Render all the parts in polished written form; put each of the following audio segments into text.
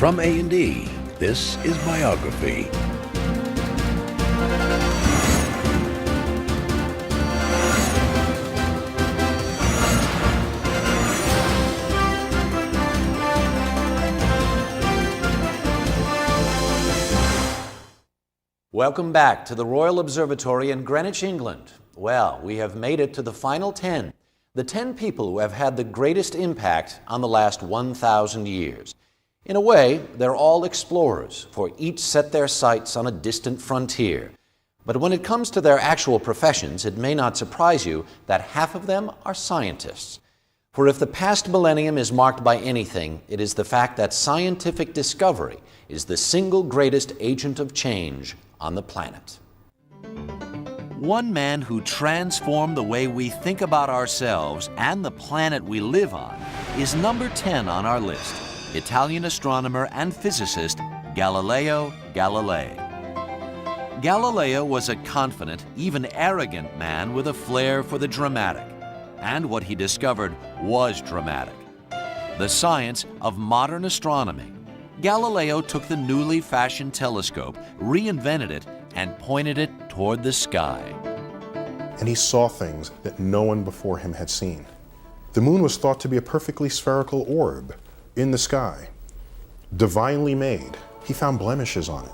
From A&E, this is Biography. Welcome back to the Royal Observatory in Greenwich, England. Well, we have made it to the final 10, the 10 people who have had the greatest impact on the last 1,000 years. In a way, they're all explorers, for each set their sights on a distant frontier. But when it comes to their actual professions, it may not surprise you that half of them are scientists. For if the past millennium is marked by anything, it is the fact that scientific discovery is the single greatest agent of change on the planet. One man who transformed the way we think about ourselves and the planet we live on is number 10 on our list, Italian astronomer and physicist Galileo Galilei. Galileo was a confident, even arrogant man with a flair for the dramatic. And what he discovered was dramatic: the science of modern astronomy. Galileo took the newly fashioned telescope, reinvented it, and pointed it toward the sky. And he saw things that no one before him had seen. The moon was thought to be a perfectly spherical orb in the sky, divinely made. He found blemishes on it.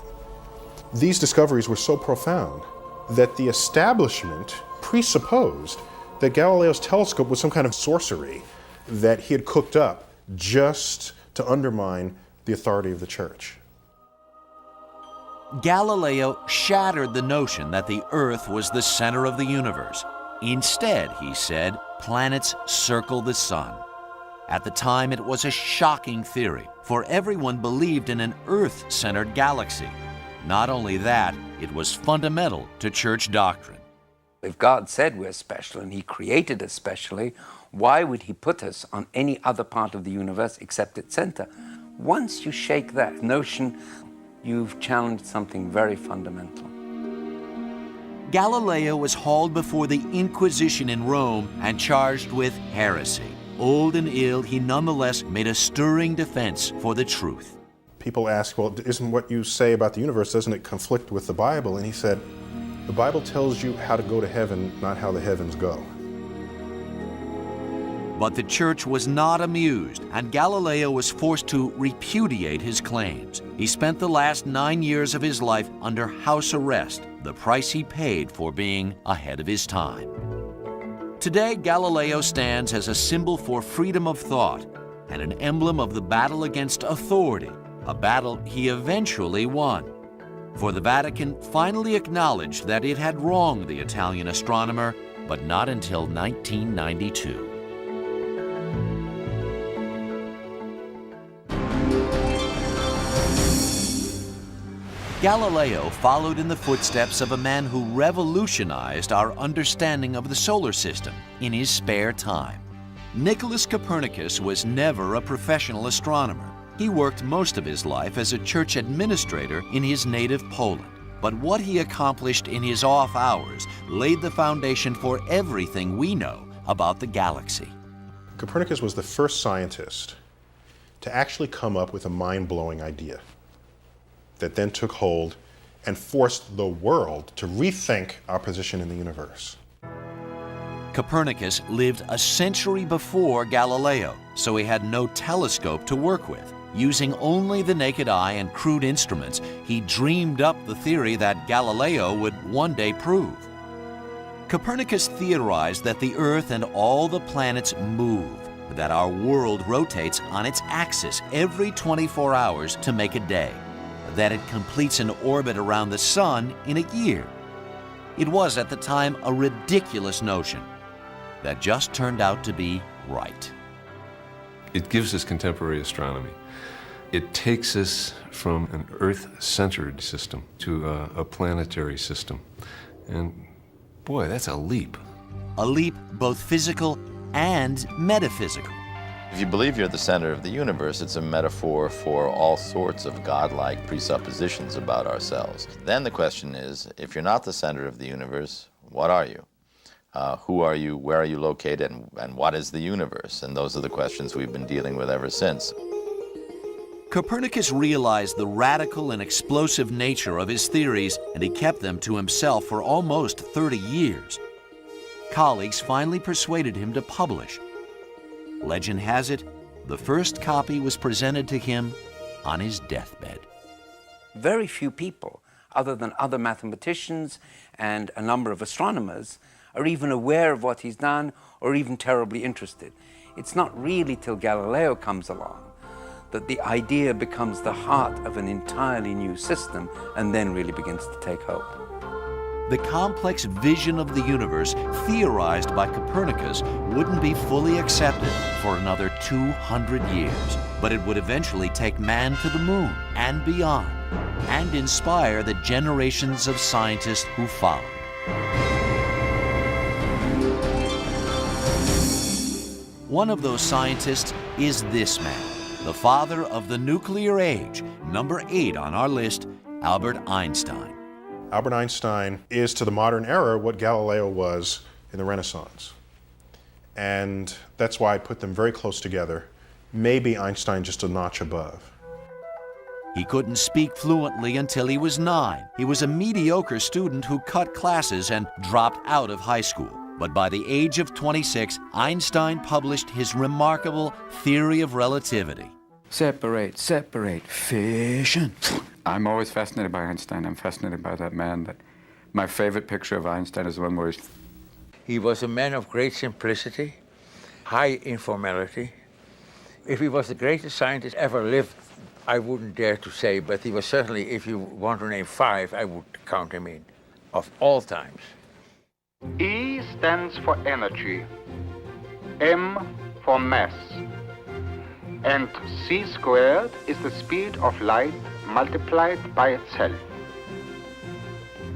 These discoveries were so profound that the establishment presupposed that Galileo's telescope was some kind of sorcery that he had cooked up just to undermine the authority of the church. Galileo shattered the notion that the Earth was the center of the universe. Instead, he said, planets circle the sun. At the time, it was a shocking theory, for everyone believed in an Earth-centered galaxy. Not only that, it was fundamental to church doctrine. If God said we're special and He created us specially, why would He put us on any other part of the universe except its center? Once you shake that notion, you've challenged something very fundamental. Galileo was hauled before the Inquisition in Rome and charged with heresy. Old and ill, he nonetheless made a stirring defense for the truth. People ask, well, isn't what you say about the universe, doesn't it conflict with the Bible? And he said, the Bible tells you how to go to heaven, not how the heavens go. But the church was not amused, and Galileo was forced to repudiate his claims. He spent the last 9 years of his life under house arrest, the price he paid for being ahead of his time. Today, Galileo stands as a symbol for freedom of thought and an emblem of the battle against authority, a battle he eventually won. For the Vatican finally acknowledged that it had wronged the Italian astronomer, but not until 1992. Galileo followed in the footsteps of a man who revolutionized our understanding of the solar system in his spare time. Nicolaus Copernicus was never a professional astronomer. He worked most of his life as a church administrator in his native Poland. But what he accomplished in his off hours laid the foundation for everything we know about the galaxy. Copernicus was the first scientist to actually come up with a mind-blowing idea that then took hold and forced the world to rethink our position in the universe. Copernicus lived a century before Galileo, so he had no telescope to work with. Using only the naked eye and crude instruments, he dreamed up the theory that Galileo would one day prove. Copernicus theorized that the Earth and all the planets move, that our world rotates on its axis every 24 hours to make a day, that it completes an orbit around the sun in a year. It was at the time a ridiculous notion that just turned out to be right. It gives us contemporary astronomy. It takes us from an Earth-centered system to a planetary system. And boy, that's a leap. A leap both physical and metaphysical. If you believe you're the center of the universe, it's a metaphor for all sorts of godlike presuppositions about ourselves. Then the question is, if you're not the center of the universe, what are you? Who are you, where are you located, and what is the universe? And those are the questions we've been dealing with ever since. Copernicus realized the radical and explosive nature of his theories, and he kept them to himself for almost 30 years. Colleagues finally persuaded him to publish. Legend has it, the first copy was presented to him on his deathbed. Very few people, other than other mathematicians and a number of astronomers, are even aware of what he's done or even terribly interested. It's not really till Galileo comes along that the idea becomes the heart of an entirely new system and then really begins to take hold. The complex vision of the universe theorized by Copernicus wouldn't be fully accepted for another 200 years, but it would eventually take man to the moon and beyond, and inspire the generations of scientists who followed. One of those scientists is this man, the father of the nuclear age, number 8 on our list, Albert Einstein. Albert Einstein is to the modern era what Galileo was in the Renaissance. And that's why I put them very close together. Maybe Einstein just a notch above. He couldn't speak fluently until he was 9. He was a mediocre student who cut classes and dropped out of high school. But by the age of 26, Einstein published his remarkable theory of relativity. Separate, fission. I'm always fascinated by Einstein. I'm fascinated by that man. That my favorite picture of Einstein is the one where he was a man of great simplicity, high informality. If he was the greatest scientist ever lived, I wouldn't dare to say, but he was certainly, if you want to name 5, I would count him in, of all times. E stands for energy, M for mass, and c squared is the speed of light multiplied by itself.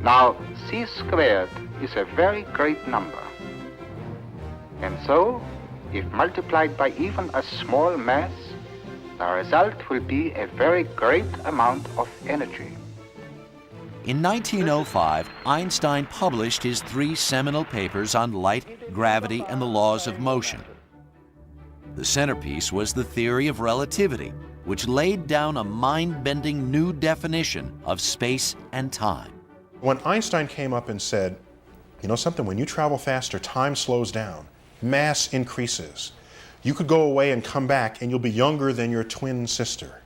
Now, c squared is a very great number, and so, if multiplied by even a small mass, the result will be a very great amount of energy. In 1905, Einstein published his 3 seminal papers on light, gravity, and the laws of motion. The centerpiece was the theory of relativity, which laid down a mind-bending new definition of space and time. When Einstein came up and said, you know something, when you travel faster, time slows down, mass increases. You could go away and come back and you'll be younger than your twin sister.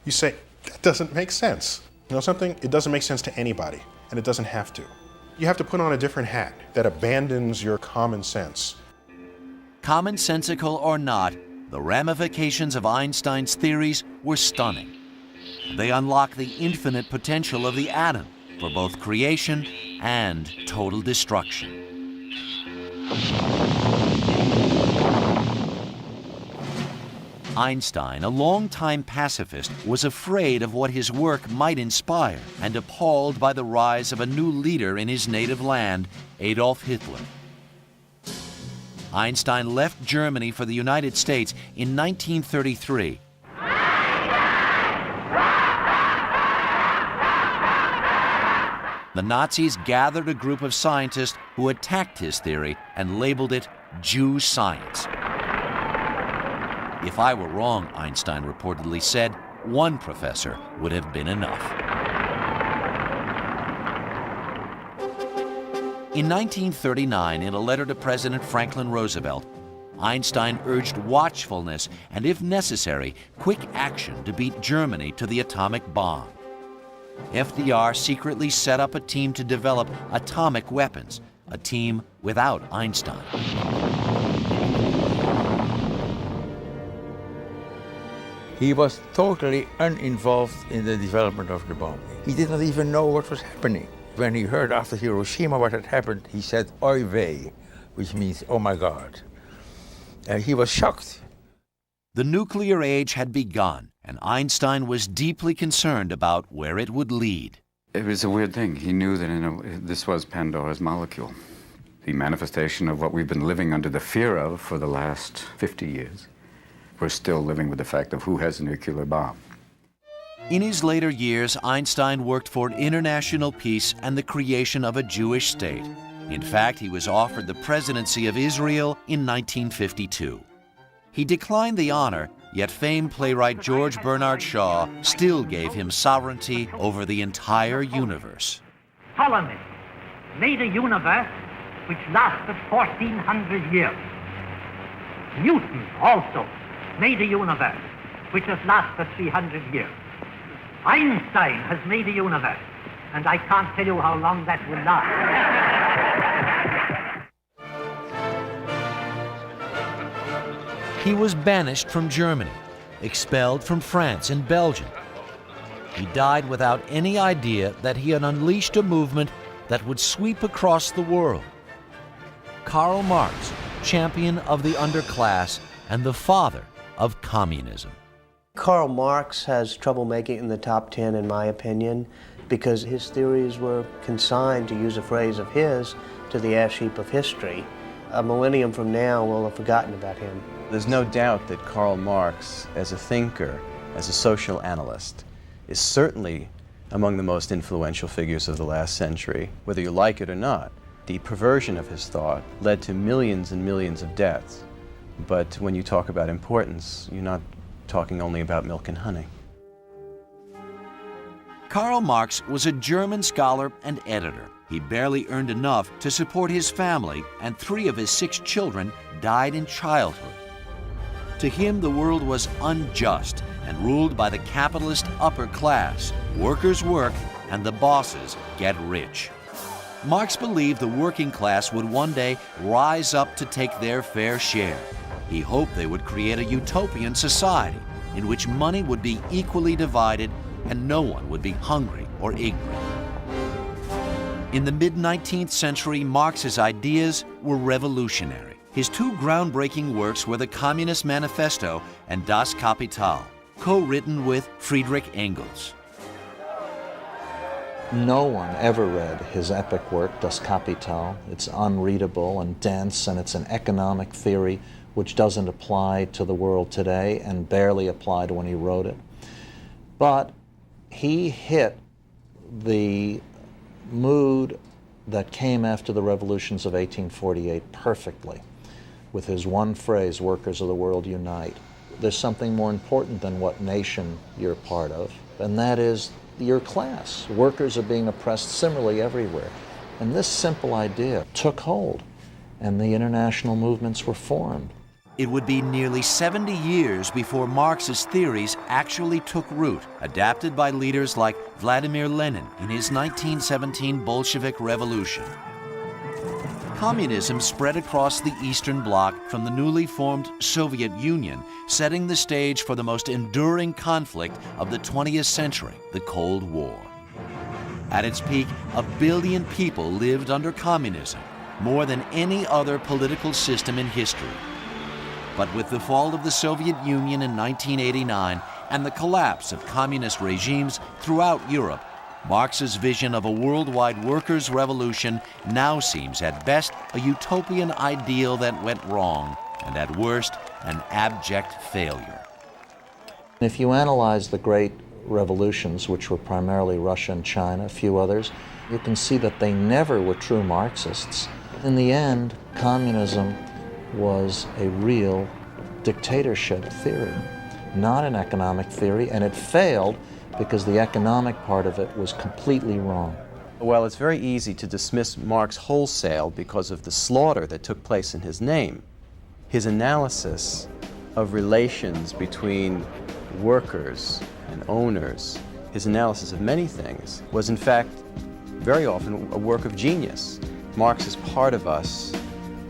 You say, that doesn't make sense. You know something? It doesn't make sense to anybody, and it doesn't have to. You have to put on a different hat that abandons your common sense. Commonsensical or not, the ramifications of Einstein's theories were stunning. They unlock the infinite potential of the atom for both creation and total destruction. Einstein, a longtime pacifist, was afraid of what his work might inspire and appalled by the rise of a new leader in his native land, Adolf Hitler. Einstein left Germany for the United States in 1933. The Nazis gathered a group of scientists who attacked his theory and labeled it Jew science. If I were wrong, Einstein reportedly said, one professor would have been enough. In 1939, in a letter to President Franklin Roosevelt, Einstein urged watchfulness and, if necessary, quick action to beat Germany to the atomic bomb. FDR secretly set up a team to develop atomic weapons, a team without Einstein. He was totally uninvolved in the development of the bomb. He did not even know what was happening. When he heard after Hiroshima what had happened, he said, "Oy vey," which means, "Oh my God." He was shocked. The nuclear age had begun, and Einstein was deeply concerned about where it would lead. It was a weird thing. He knew that this was Pandora's molecule, the manifestation of what we've been living under the fear of for the last 50 years. We're still living with the fact of who has a nuclear bomb. In his later years, Einstein worked for international peace and the creation of a Jewish state. In fact, he was offered the presidency of Israel in 1952. He declined the honor Yet famed playwright George Bernard Shaw still gave him sovereignty over the entire universe. Ptolemy made a universe which lasted 1,400 years. Newton also made a universe which has lasted 300 years. Einstein has made a universe, and I can't tell you how long that will last. He was banished from Germany, expelled from France and Belgium. He died without any idea that he had unleashed a movement that would sweep across the world. Karl Marx, champion of the underclass and the father of communism. Karl Marx has trouble making it in the top 10, in my opinion, because his theories were consigned, to use a phrase of his, to the ash heap of history. A millennium from now will have forgotten about him. There's no doubt that Karl Marx, as a thinker, as a social analyst, is certainly among the most influential figures of the last century, whether you like it or not. The perversion of his thought led to millions and millions of deaths. But when you talk about importance, you're not talking only about milk and honey. Karl Marx was a German scholar and editor. He barely earned enough to support his family, and 3 of his 6 children died in childhood. To him, the world was unjust and ruled by the capitalist upper class. Workers work and the bosses get rich. Marx believed the working class would one day rise up to take their fair share. He hoped they would create a utopian society in which money would be equally divided and no one would be hungry or ignorant. In the mid-19th century, Marx's ideas were revolutionary. His 2 groundbreaking works were the Communist Manifesto and Das Kapital, co-written with Friedrich Engels. No one ever read his epic work, Das Kapital. It's unreadable and dense, and it's an economic theory which doesn't apply to the world today and barely applied when he wrote it. But he hit the mood that came after the revolutions of 1848 perfectly with his one phrase, "Workers of the world unite." There's something more important than what nation you're part of, and that is your class. Workers are being oppressed similarly everywhere. And this simple idea took hold, and the international movements were formed. It would be nearly 70 years before Marx's theories actually took root, adapted by leaders like Vladimir Lenin in his 1917 Bolshevik Revolution. Communism spread across the Eastern Bloc from the newly formed Soviet Union, setting the stage for the most enduring conflict of the 20th century, the Cold War. At its peak, 1 billion people lived under communism, more than any other political system in history. But with the fall of the Soviet Union in 1989 and the collapse of communist regimes throughout Europe, Marx's vision of a worldwide workers' revolution now seems at best a utopian ideal that went wrong, and at worst, an abject failure. If you analyze the great revolutions, which were primarily Russia and China, a few others, you can see that they never were true Marxists. In the end, communism was a real dictatorship theory, not an economic theory, and it failed because the economic part of it was completely wrong. Well, it's very easy to dismiss Marx wholesale because of the slaughter that took place in his name. His analysis of relations between workers and owners, his analysis of many things, was in fact very often a work of genius. Marx is part of us,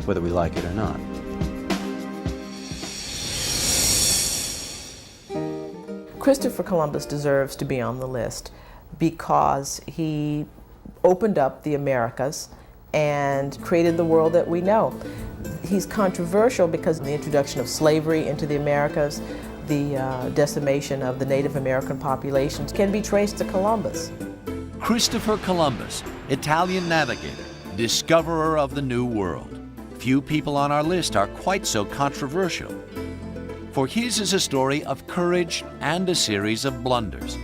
whether we like it or not. Christopher Columbus deserves to be on the list because he opened up the Americas and created the world that we know. He's controversial because of the introduction of slavery into the Americas, the decimation of the Native American populations can be traced to Columbus. Christopher Columbus, Italian navigator, discoverer of the New World. Few people on our list are quite so controversial. For his is a story of courage and a series of blunders.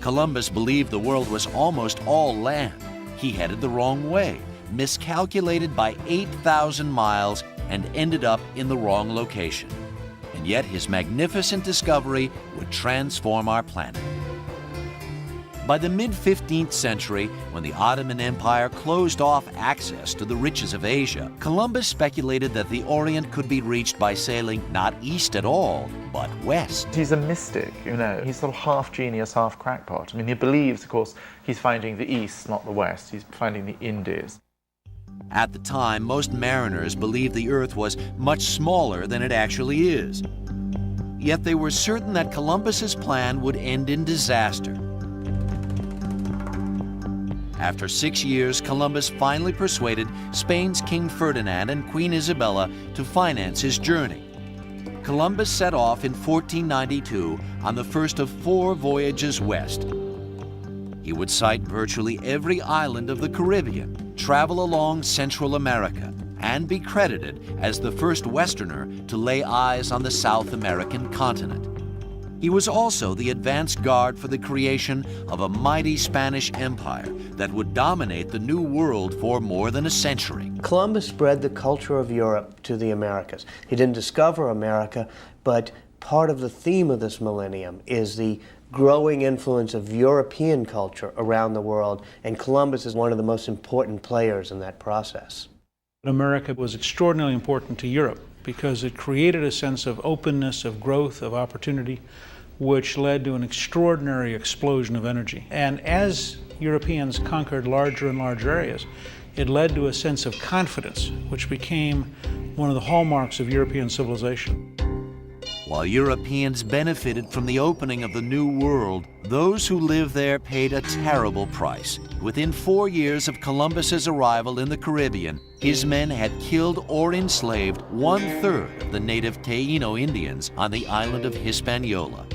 Columbus believed the world was almost all land. He headed the wrong way, miscalculated by 8,000 miles, and ended up in the wrong location. And Yet his magnificent discovery would transform our planet. By the mid-15th century, when the Ottoman Empire closed off access to the riches of Asia, Columbus speculated that the Orient could be reached by sailing not east at all, but west. He's a mystic, you know. He's sort of half genius, half crackpot. I mean, he believes, of course, he's finding the East, not the West. He's finding the Indies. At the time, most mariners believed the Earth was much smaller than it actually is. Yet they were certain that Columbus's plan would end in disaster. After 6 years, Columbus finally persuaded Spain's King Ferdinand and Queen Isabella to finance his journey. Columbus set off in 1492 on the first of 4 voyages west. He would sight virtually every island of the Caribbean, travel along Central America, and be credited as the first Westerner to lay eyes on the South American continent. He was also the advance guard for the creation of a mighty Spanish empire that would dominate the New World for more than a century. Columbus spread the culture of Europe to the Americas. He didn't discover America, but part of the theme of this millennium is the growing influence of European culture around the world, and Columbus is one of the most important players in that process. America was extraordinarily important to Europe because it created a sense of openness, of growth, of opportunity, which led to an extraordinary explosion of energy. And as Europeans conquered larger and larger areas, it led to a sense of confidence, which became one of the hallmarks of European civilization. While Europeans benefited from the opening of the New World, those who lived there paid a terrible price. Within 4 years of Columbus's arrival in the Caribbean, his men had killed or enslaved 1/3 of the native Taíno Indians on the island of Hispaniola.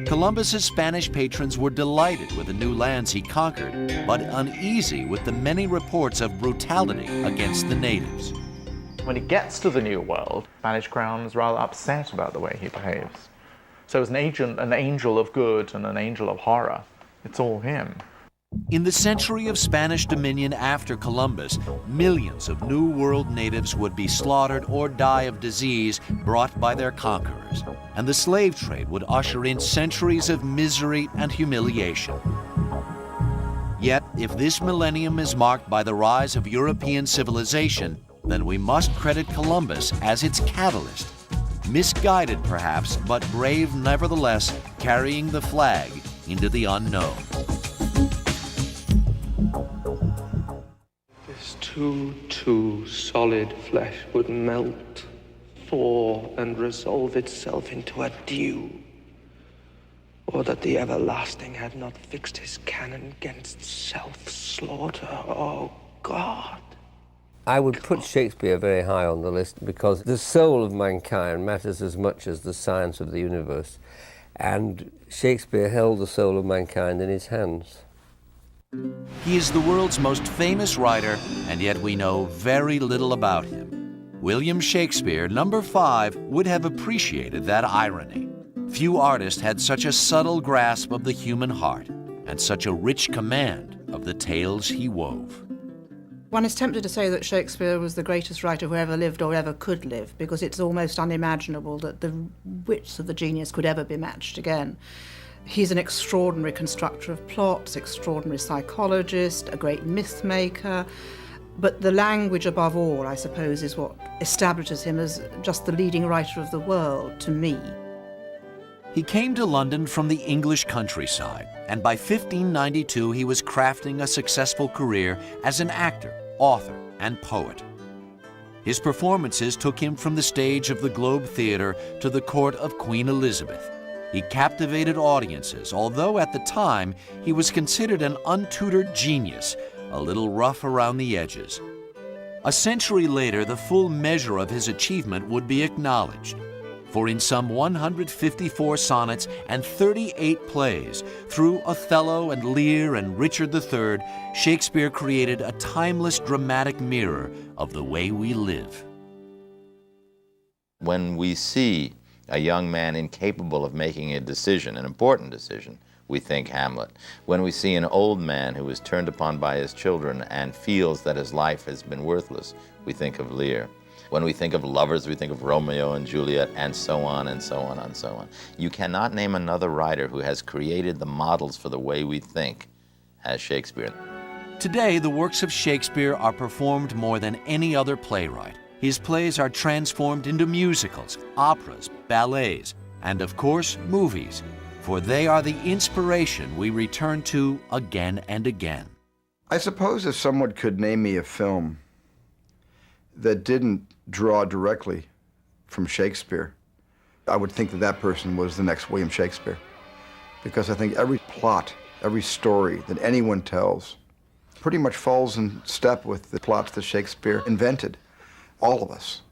Columbus's Spanish patrons were delighted with the new lands he conquered, but uneasy with the many reports of brutality against the natives. When he gets to the New World, Spanish crown is rather upset about the way he behaves. So as an angel of good and an angel of horror, it's all him. In the century of Spanish dominion after Columbus, millions of New World natives would be slaughtered or die of disease brought by their conquerors, and the slave trade would usher in centuries of misery and humiliation. Yet, if this millennium is marked by the rise of European civilization, then we must credit Columbus as its catalyst. Misguided perhaps, but brave nevertheless, carrying the flag into the unknown. This too solid flesh would melt, thaw, and resolve itself into a dew. Or that the everlasting had not fixed his cannon against self-slaughter. Oh, God. I would put Shakespeare very high on the list because the soul of mankind matters as much as the science of the universe. And Shakespeare held the soul of mankind in his hands. He is the world's most famous writer, and yet we know very little about him. William Shakespeare, number 5, would have appreciated that irony. Few artists had such a subtle grasp of the human heart and such a rich command of the tales he wove. One is tempted to say that Shakespeare was the greatest writer who ever lived or ever could live, because it's almost unimaginable that the wits of the genius could ever be matched again. He's an extraordinary constructor of plots, extraordinary psychologist, a great myth maker, but the language above all, I suppose, is what establishes him as just the leading writer of the world, to me. He came to London from the English countryside, and by 1592 he was crafting a successful career as an actor, author, and poet. His performances took him from the stage of the Globe Theatre to the court of Queen Elizabeth. He captivated audiences, although at the time he was considered an untutored genius, a little rough around the edges. A century later, the full measure of his achievement would be acknowledged. For in some 154 sonnets and 38 plays, through Othello and Lear and Richard III, Shakespeare created a timeless dramatic mirror of the way we live. When we see a young man incapable of making a decision, an important decision, we think Hamlet. When we see an old man who is turned upon by his children and feels that his life has been worthless, we think of Lear. When we think of lovers, we think of Romeo and Juliet, and so on and so on and so on. You cannot name another writer who has created the models for the way we think as Shakespeare. Today, the works of Shakespeare are performed more than any other playwright. His plays are transformed into musicals, operas, ballets, and of course, movies, for they are the inspiration we return to again and again. I suppose if someone could name me a film that didn't draw directly from Shakespeare, I would think that that person was the next William Shakespeare. Because I think every plot, every story that anyone tells pretty much falls in step with the plots that Shakespeare invented. All of us,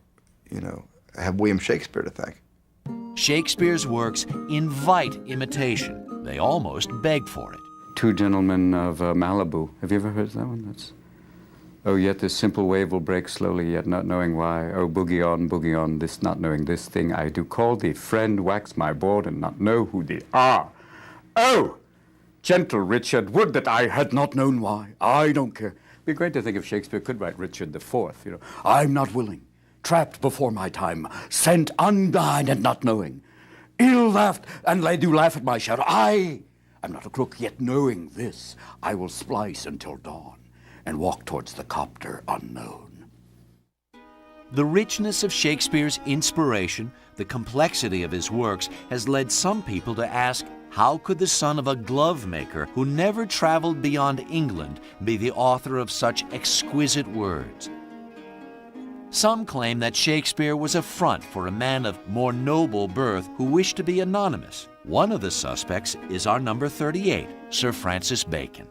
have William Shakespeare to thank. Shakespeare's works invite imitation. They almost beg for it. Two Gentlemen of Malibu. Have you ever heard that one? Oh, yet this simple wave will break slowly, yet not knowing why. Oh, boogie on, this not knowing this thing I do call thee friend, wax my board, and not know who thee are. Oh, gentle Richard, would that I had not known why. I don't care. It'd be great to think if Shakespeare could write Richard IV, I'm not willing, trapped before my time, sent unblind and not knowing. Ill laughed, and they do laugh at my shadow. I'm not a crook, yet knowing this, I will splice until dawn and walk towards the copter unknown. The richness of Shakespeare's inspiration, the complexity of his works, has led some people to ask, how could the son of a glove maker who never traveled beyond England be the author of such exquisite words? Some claim that Shakespeare was a front for a man of more noble birth who wished to be anonymous. One of the suspects is our number 38, Sir Francis Bacon.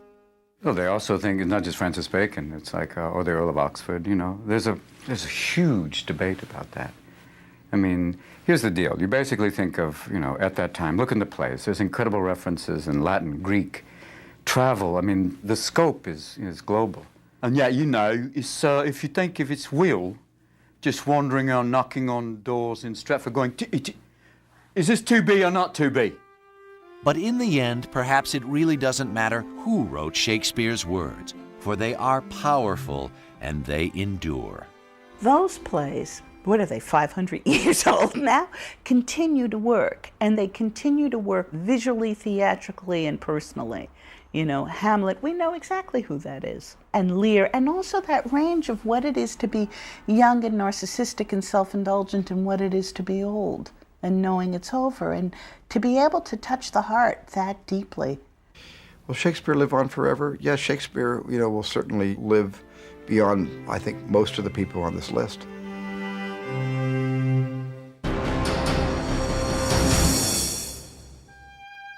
Well, they also think it's not just Francis Bacon. It's like, or the Earl of Oxford. There's a huge debate about that. I mean, here's the deal. You basically think of, at that time, look in the plays. There's incredible references in Latin, Greek, travel. I mean, the scope is global. And yet, it's, if you think of its will, just wandering around, knocking on doors in Stratford, going, is this to be or not to be? But in the end, perhaps it really doesn't matter who wrote Shakespeare's words, for they are powerful and they endure. Those plays, what are they, 500 years old now, continue to work, and they continue to work visually, theatrically, and personally. Hamlet, we know exactly who that is. And Lear, and also that range of what it is to be young and narcissistic and self-indulgent and what it is to be old and knowing it's over, and to be able to touch the heart that deeply. Will Shakespeare live on forever? Yes, Shakespeare, will certainly live beyond, I think, most of the people on this list.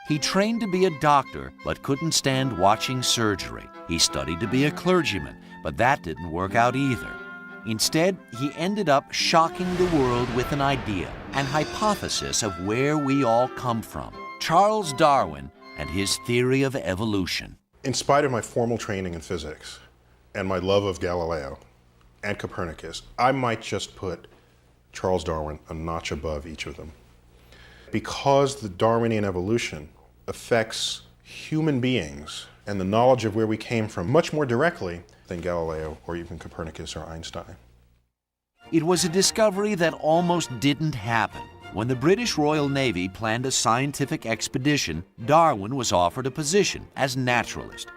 He trained to be a doctor, but couldn't stand watching surgery. He studied to be a clergyman, but that didn't work out either. Instead, he ended up shocking the world with an idea, an hypothesis of where we all come from. Charles Darwin and his theory of evolution. In spite of my formal training in physics and my love of Galileo and Copernicus, I might just put Charles Darwin a notch above each of them. Because the Darwinian evolution affects human beings and the knowledge of where we came from much more directly than Galileo or even Copernicus or Einstein. It was a discovery that almost didn't happen. When the British Royal Navy planned a scientific expedition, Darwin was offered a position as naturalist.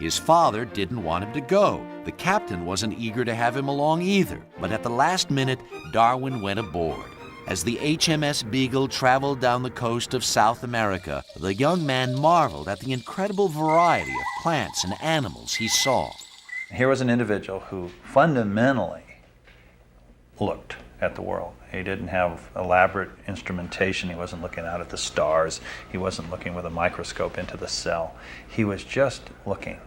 His father didn't want him to go. The captain wasn't eager to have him along either, but at the last minute, Darwin went aboard. As the HMS Beagle traveled down the coast of South America, the young man marveled at the incredible variety of plants and animals he saw. Here was an individual who fundamentally looked at the world. He didn't have elaborate instrumentation. He wasn't looking out at the stars. He wasn't looking with a microscope into the cell. He was just looking.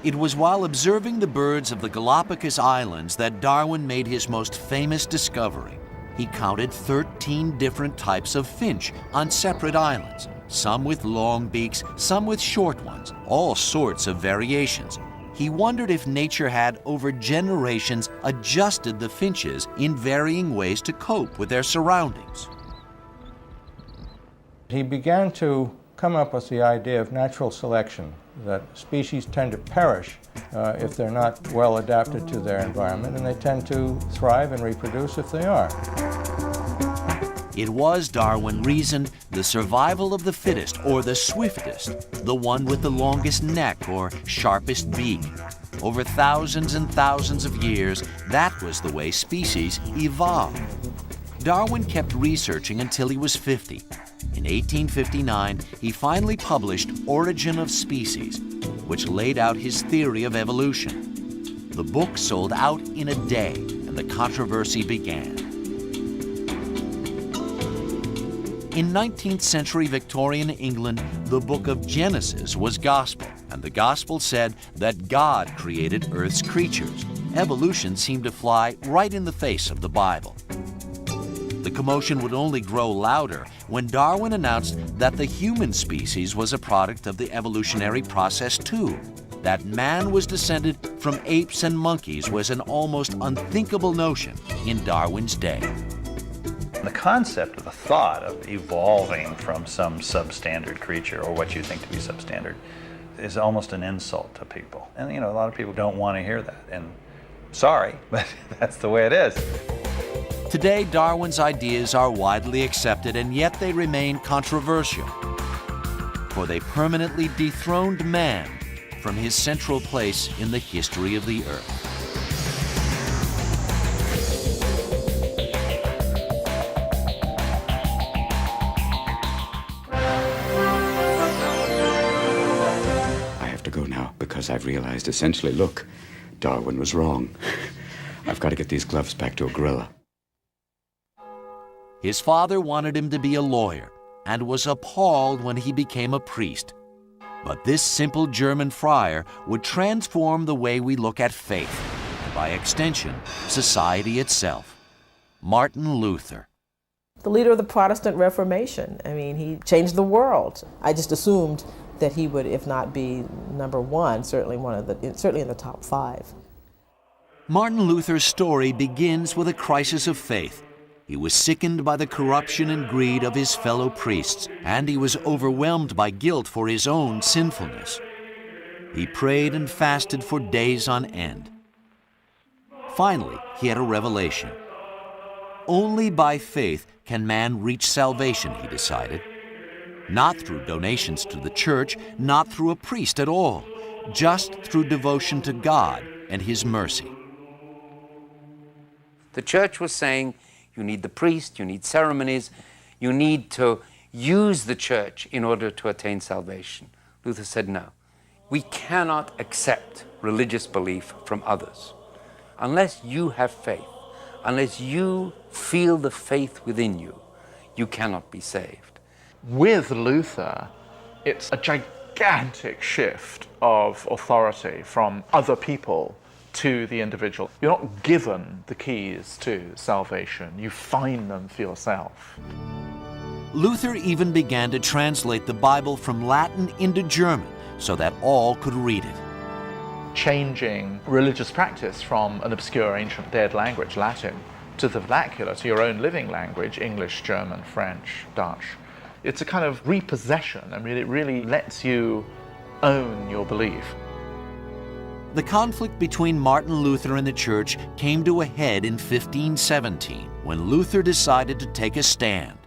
It was while observing the birds of the Galapagos Islands that Darwin made his most famous discovery. He counted 13 different types of finch on separate islands, some with long beaks, some with short ones, all sorts of variations. He wondered if nature had, over generations, adjusted the finches in varying ways to cope with their surroundings. He began to come up with the idea of natural selection, that species tend to perish if they're not well adapted to their environment, and they tend to thrive and reproduce if they are. It was, Darwin reasoned, the survival of the fittest, or the swiftest, the one with the longest neck or sharpest beak. Over thousands and thousands of years, that was the way species evolved. Darwin kept researching until he was 50. In 1859, he finally published Origin of Species, which laid out his theory of evolution. The book sold out in a day, and the controversy began. In 19th century Victorian England, the book of Genesis was gospel, and the gospel said that God created Earth's creatures. Evolution seemed to fly right in the face of the Bible. The commotion would only grow louder when Darwin announced that the human species was a product of the evolutionary process too. That man was descended from apes and monkeys was an almost unthinkable notion in Darwin's day. The concept of the thought of evolving from some substandard creature, or what you think to be substandard, is almost an insult to people. And a lot of people don't want to hear that. And sorry, but that's the way it is. Today, Darwin's ideas are widely accepted, and yet they remain controversial. For they permanently dethroned man from his central place in the history of the Earth. Because I've realized essentially, look, Darwin was wrong. I've got to get these gloves back to a gorilla. His father wanted him to be a lawyer and was appalled when he became a priest. But this simple German friar would transform the way we look at faith, and by extension, society itself. Martin Luther. The leader of the Protestant Reformation. I mean, he changed the world. I just assumed that he would, if not be number one, certainly in the top 5. Martin Luther's story begins with a crisis of faith. He was sickened by the corruption and greed of his fellow priests, and he was overwhelmed by guilt for his own sinfulness. He prayed and fasted for days on end. Finally, he had a revelation. Only by faith can man reach salvation, he decided. Not through donations to the church, not through a priest at all, just through devotion to God and His mercy. The church was saying, you need the priest, you need ceremonies, you need to use the church in order to attain salvation. Luther said, no. We cannot accept religious belief from others. Unless you have faith, unless you feel the faith within you, you cannot be saved. With Luther, it's a gigantic shift of authority from other people to the individual. You're not given the keys to salvation, you find them for yourself. Luther even began to translate the Bible from Latin into German so that all could read it. Changing religious practice from an obscure ancient dead language, Latin, to the vernacular, to your own living language, English, German, French, Dutch. It's a kind of repossession. I mean, it really lets you own your belief. The conflict between Martin Luther and the church came to a head in 1517 when Luther decided to take a stand.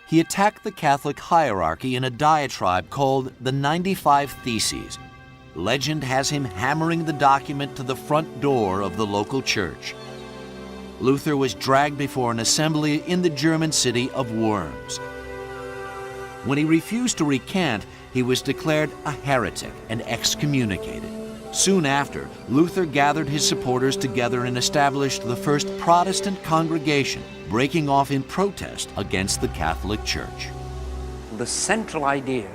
He attacked the Catholic hierarchy in a diatribe called the 95 Theses. Legend has him hammering the document to the front door of the local church. Luther was dragged before an assembly in the German city of Worms. When he refused to recant, he was declared a heretic and excommunicated. Soon after, Luther gathered his supporters together and established the first Protestant congregation, breaking off in protest against the Catholic Church. The central idea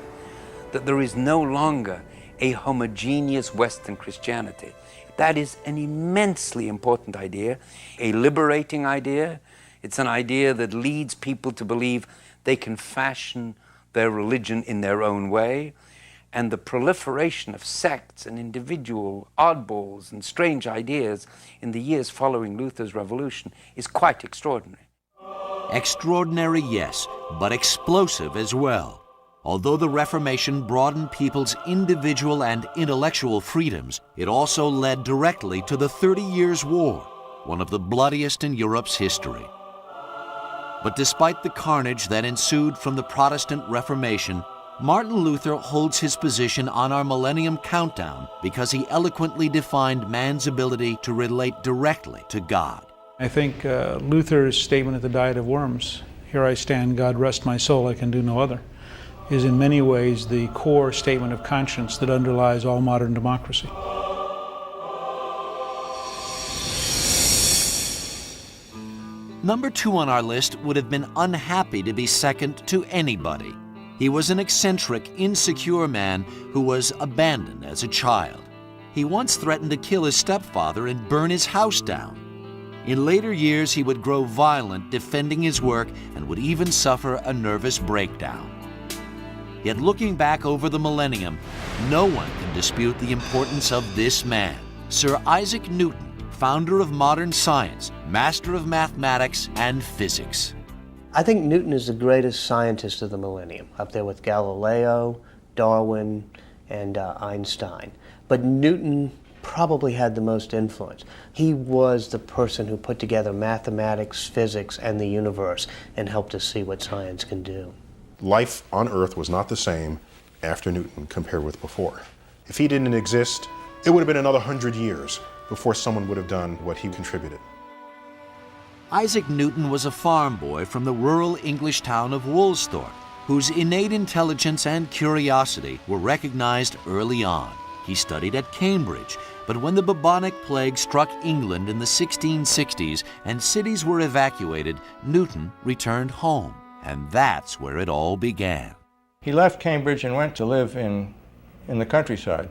that there is no longer a homogeneous Western Christianity, that is an immensely important idea, a liberating idea. It's an idea that leads people to believe they can fashion their religion in their own way, and the proliferation of sects and individual oddballs and strange ideas in the years following Luther's revolution is quite extraordinary. Extraordinary, yes, but explosive as well. Although the Reformation broadened people's individual and intellectual freedoms, it also led directly to the 30 Years' War, one of the bloodiest in Europe's history. But despite the carnage that ensued from the Protestant Reformation, Martin Luther holds his position on our Millennium Countdown because he eloquently defined man's ability to relate directly to God. I think Luther's statement at the Diet of Worms, "Here I stand, God rest my soul, I can do no other," is in many ways the core statement of conscience that underlies all modern democracy. Number 2 on our list would have been unhappy to be second to anybody. He was an eccentric, insecure man who was abandoned as a child. He once threatened to kill his stepfather and burn his house down. In later years, he would grow violent defending his work and would even suffer a nervous breakdown. Yet looking back over the millennium, no one can dispute the importance of this man, Sir Isaac Newton, founder of modern science, master of mathematics and physics. I think Newton is the greatest scientist of the millennium, up there with Galileo, Darwin, and Einstein. But Newton probably had the most influence. He was the person who put together mathematics, physics, and the universe and helped us see what science can do. Life on Earth was not the same after Newton compared with before. If he didn't exist, it would have been another 100 years before someone would have done what he contributed. Isaac Newton was a farm boy from the rural English town of Woolsthorpe, whose innate intelligence and curiosity were recognized early on. He studied at Cambridge, but when the bubonic plague struck England in the 1660s and cities were evacuated, Newton returned home. And that's where it all began. He left Cambridge and went to live in the countryside,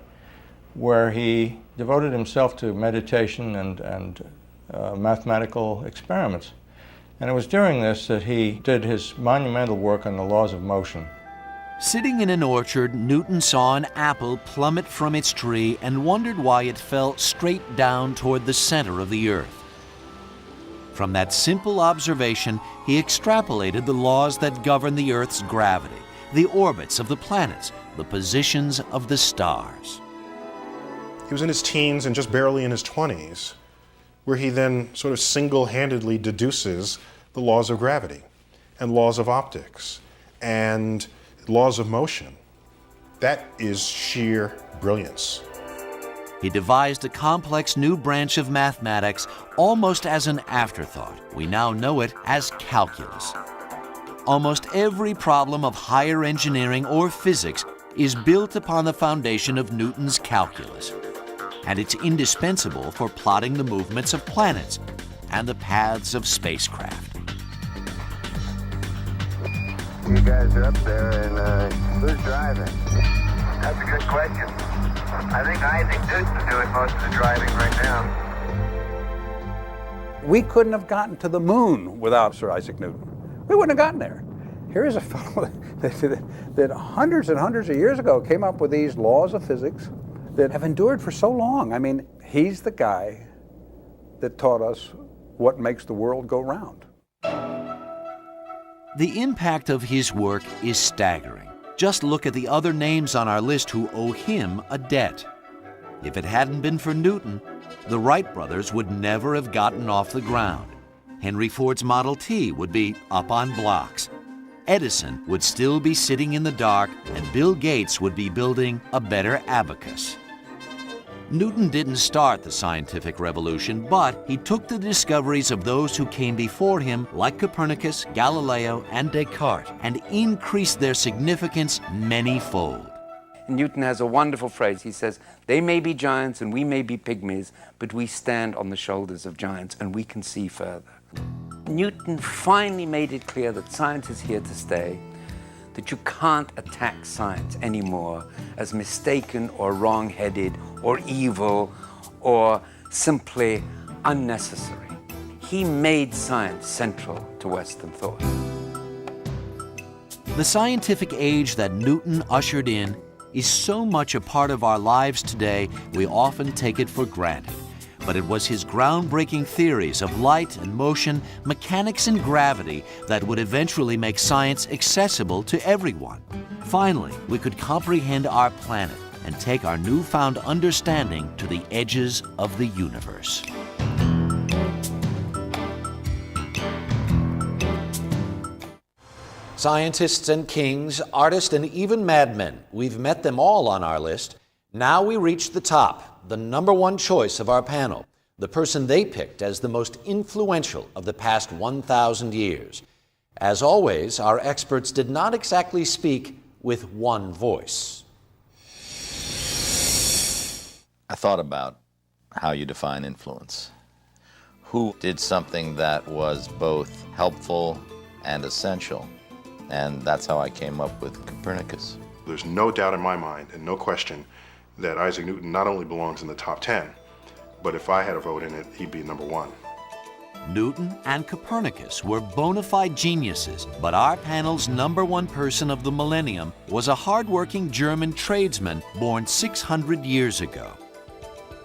where he devoted himself to meditation and mathematical experiments. And it was during this that he did his monumental work on the laws of motion. Sitting in an orchard, Newton saw an apple plummet from its tree and wondered why it fell straight down toward the center of the earth. From that simple observation, he extrapolated the laws that govern the Earth's gravity, the orbits of the planets, the positions of the stars. He was in his teens and just barely in his 20s, where he then sort of single-handedly deduces the laws of gravity and laws of optics and laws of motion. That is sheer brilliance. He devised a complex new branch of mathematics almost as an afterthought. We now know it as calculus. Almost every problem of higher engineering or physics is built upon the foundation of Newton's calculus. And it's indispensable for plotting the movements of planets and the paths of spacecraft. You guys are up there, and who's driving? That's a good question. I think Isaac Newton's doing most of the driving right now. We couldn't have gotten to the moon without Sir Isaac Newton. We wouldn't have gotten there. Here is a fellow that hundreds and hundreds of years ago came up with these laws of physics that have endured for so long. I mean, he's the guy that taught us what makes the world go round. The impact of his work is staggering. Just look at the other names on our list who owe him a debt. If it hadn't been for Newton, the Wright brothers would never have gotten off the ground. Henry Ford's Model T would be up on blocks. Edison would still be sitting in the dark, and Bill Gates would be building a better abacus. Newton didn't start the scientific revolution, but he took the discoveries of those who came before him, like Copernicus, Galileo, and Descartes, and increased their significance many-fold. Newton has a wonderful phrase. He says, "They may be giants and we may be pygmies, but we stand on the shoulders of giants and we can see further." Newton finally made it clear that science is here to stay, that you can't attack science anymore as mistaken or wrong-headed or evil or simply unnecessary. He made science central to Western thought. The scientific age that Newton ushered in is so much a part of our lives today, we often take it for granted. But it was his groundbreaking theories of light and motion, mechanics and gravity that would eventually make science accessible to everyone. Finally, we could comprehend our planet and take our newfound understanding to the edges of the universe. Scientists and kings, artists and even madmen, we've met them all on our list. Now we reach the top, the number one choice of our panel, the person they picked as the most influential of the past 1,000 years. As always, our experts did not exactly speak with one voice. I thought about how you define influence. Who did something that was both helpful and essential? And that's how I came up with Copernicus. There's no doubt in my mind, and no question, that Isaac Newton not only belongs in the top 10, but if I had a vote in it, he'd be number 1. Newton and Copernicus were bona fide geniuses, but our panel's number one person of the millennium was a hard-working German tradesman born 600 years ago.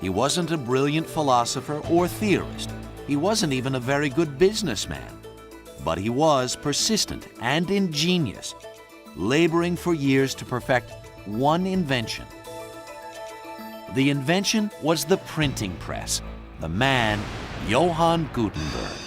He wasn't a brilliant philosopher or theorist. He wasn't even a very good businessman. But he was persistent and ingenious, laboring for years to perfect one invention. The invention was the printing press. The man, Johann Gutenberg.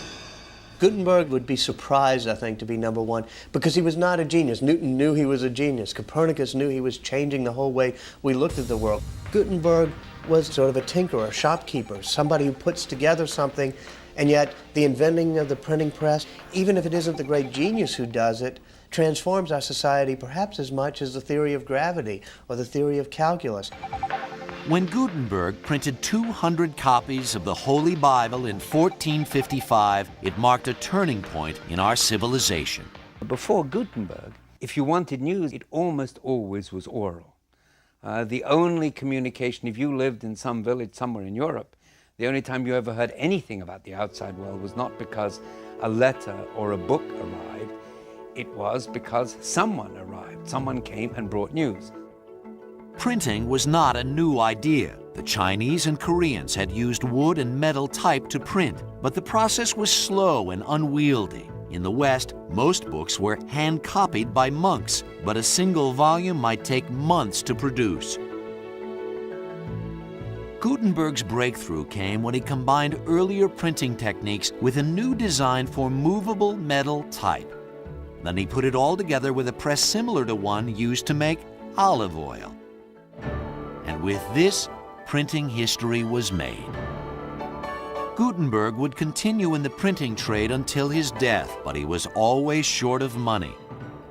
Gutenberg would be surprised, I think, to be number one because he was not a genius. Newton knew he was a genius. Copernicus knew he was changing the whole way we looked at the world. Gutenberg was sort of a tinkerer, a shopkeeper, somebody who puts together something. And yet, the inventing of the printing press, even if it isn't the great genius who does it, transforms our society perhaps as much as the theory of gravity or the theory of calculus. When Gutenberg printed 200 copies of the Holy Bible in 1455, it marked a turning point in our civilization. Before Gutenberg, if you wanted news, it almost always was oral. The only communication, if you lived in some village somewhere in Europe, the only time you ever heard anything about the outside world was not because a letter or a book arrived. It was because someone arrived. Someone came and brought news. Printing was not a new idea. The Chinese and Koreans had used wood and metal type to print, but the process was slow and unwieldy. In the West, most books were hand-copied by monks, but a single volume might take months to produce. Gutenberg's breakthrough came when he combined earlier printing techniques with a new design for movable metal type. Then he put it all together with a press similar to one used to make olive oil. And with this, printing history was made. Gutenberg would continue in the printing trade until his death, but he was always short of money.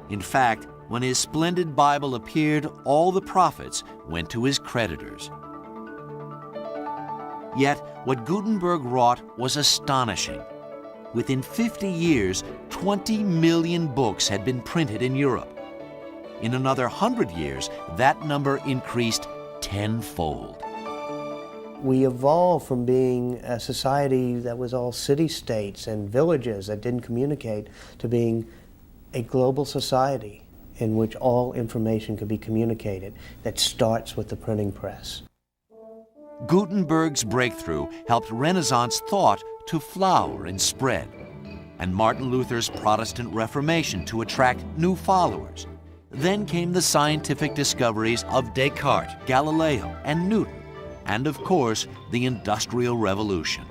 In fact, when his splendid Bible appeared, all the profits went to his creditors. Yet, what Gutenberg wrought was astonishing. Within 50 years, 20 million books had been printed in Europe. In another 100 years, that number increased tenfold. We evolved from being a society that was all city-states and villages that didn't communicate to being a global society in which all information could be communicated. That starts with the printing press. Gutenberg's breakthrough helped Renaissance thought to flower and spread, and Martin Luther's Protestant Reformation to attract new followers. Then came the scientific discoveries of Descartes, Galileo, and Newton, and of course, the Industrial Revolution.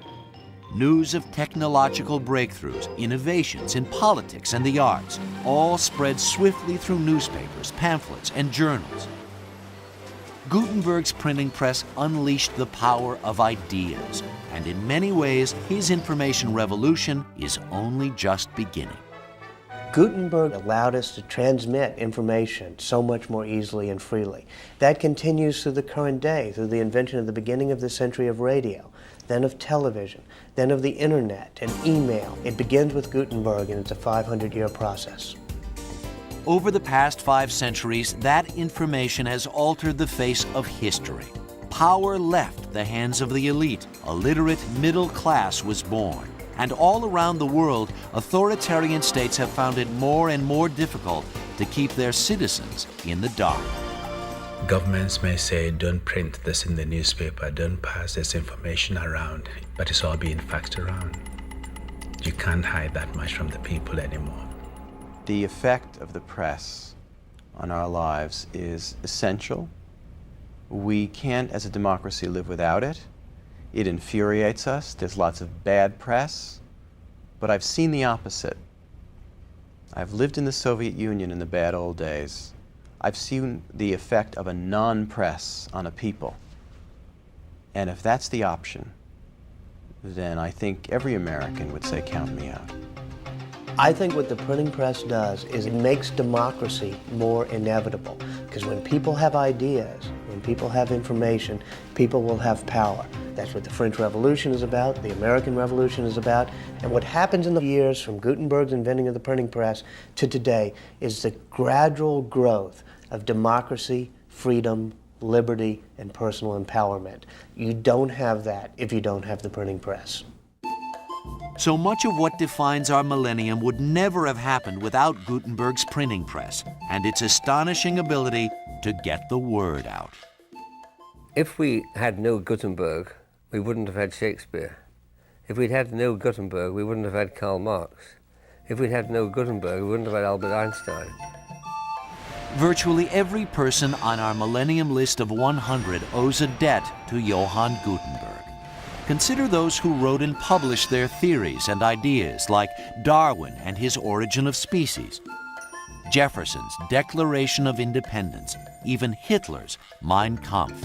News of technological breakthroughs, innovations in politics and the arts, all spread swiftly through newspapers, pamphlets, and journals. Gutenberg's printing press unleashed the power of ideas, and in many ways, his information revolution is only just beginning. Gutenberg allowed us to transmit information so much more easily and freely. That continues through the current day, through the invention at the beginning of the century of radio, then of television, then of the internet and email. It begins with Gutenberg, and it's a 500-year process. Over the past 5 centuries, that information has altered the face of history. Power left the hands of the elite. A literate middle class was born. And all around the world, authoritarian states have found it more and more difficult to keep their citizens in the dark. Governments may say, don't print this in the newspaper, don't pass this information around, but it's all being faxed around. You can't hide that much from the people anymore. The effect of the press on our lives is essential. We can't, as a democracy, live without it. It infuriates us. There's lots of bad press. But I've seen the opposite. I've lived in the Soviet Union in the bad old days. I've seen the effect of a non-press on a people. And if that's the option, then I think every American would say, count me out. I think what the printing press does is it makes democracy more inevitable. Because when people have ideas, when people have information, people will have power. That's what the French Revolution is about, the American Revolution is about. And what happens in the years from Gutenberg's inventing of the printing press to today is the gradual growth of democracy, freedom, liberty, and personal empowerment. You don't have that if you don't have the printing press. So much of what defines our millennium would never have happened without Gutenberg's printing press and its astonishing ability to get the word out. If we had no Gutenberg, we wouldn't have had Shakespeare. If we'd had no Gutenberg, we wouldn't have had Karl Marx. If we'd had no Gutenberg, we wouldn't have had Albert Einstein. Virtually every person on our Millennium list of 100 owes a debt to Johann Gutenberg. Consider those who wrote and published their theories and ideas, like Darwin and his Origin of Species, Jefferson's Declaration of Independence, even Hitler's Mein Kampf.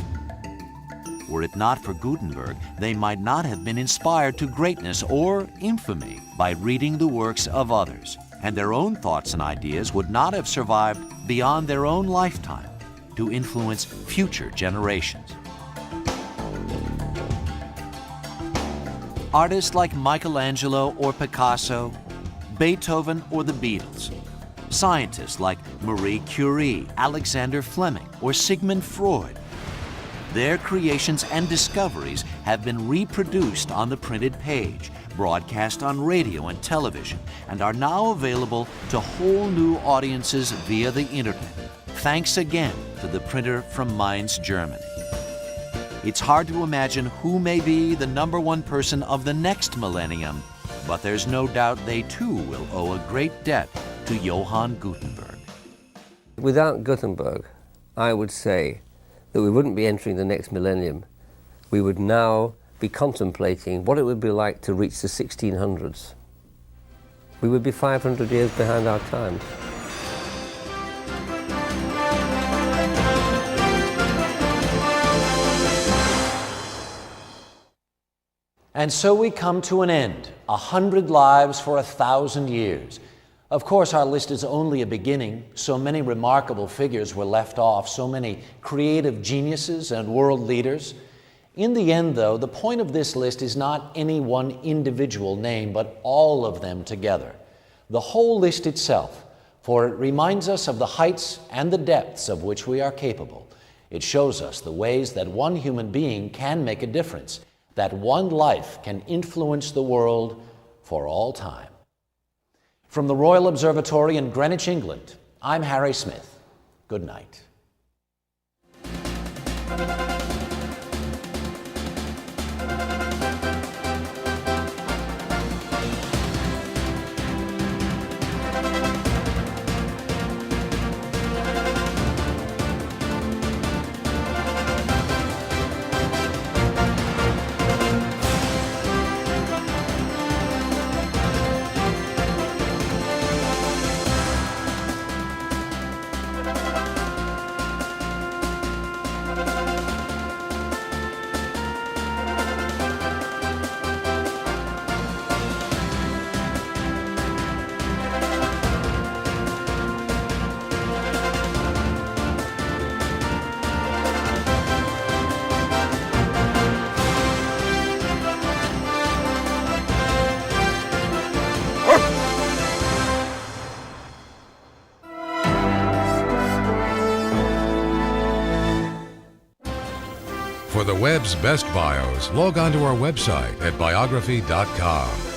Were it not for Gutenberg, they might not have been inspired to greatness or infamy by reading the works of others, and their own thoughts and ideas would not have survived beyond their own lifetime to influence future generations. Artists like Michelangelo or Picasso, Beethoven or the Beatles, scientists like Marie Curie, Alexander Fleming, or Sigmund Freud. Their creations and discoveries have been reproduced on the printed page, broadcast on radio and television, and are now available to whole new audiences via the internet, thanks again to the printer from Mainz, Germany. It's hard to imagine who may be the #1 person of the next millennium, but there's no doubt they too will owe a great debt to Johann Gutenberg. Without Gutenberg, I would say that we wouldn't be entering the next millennium. We would now be contemplating what it would be like to reach the 1600s. We would be 500 years behind our time. And so we come to an end, 100 lives for 1,000 years. Of course, our list is only a beginning. So many remarkable figures were left off, so many creative geniuses and world leaders. In the end, though, the point of this list is not any one individual name, but all of them together. The whole list itself, for it reminds us of the heights and the depths of which we are capable. It shows us the ways that one human being can make a difference, that one life can influence the world for all time. From the Royal Observatory in Greenwich, England, I'm Harry Smith. Good night. For the web's best bios, log on to our website at biography.com.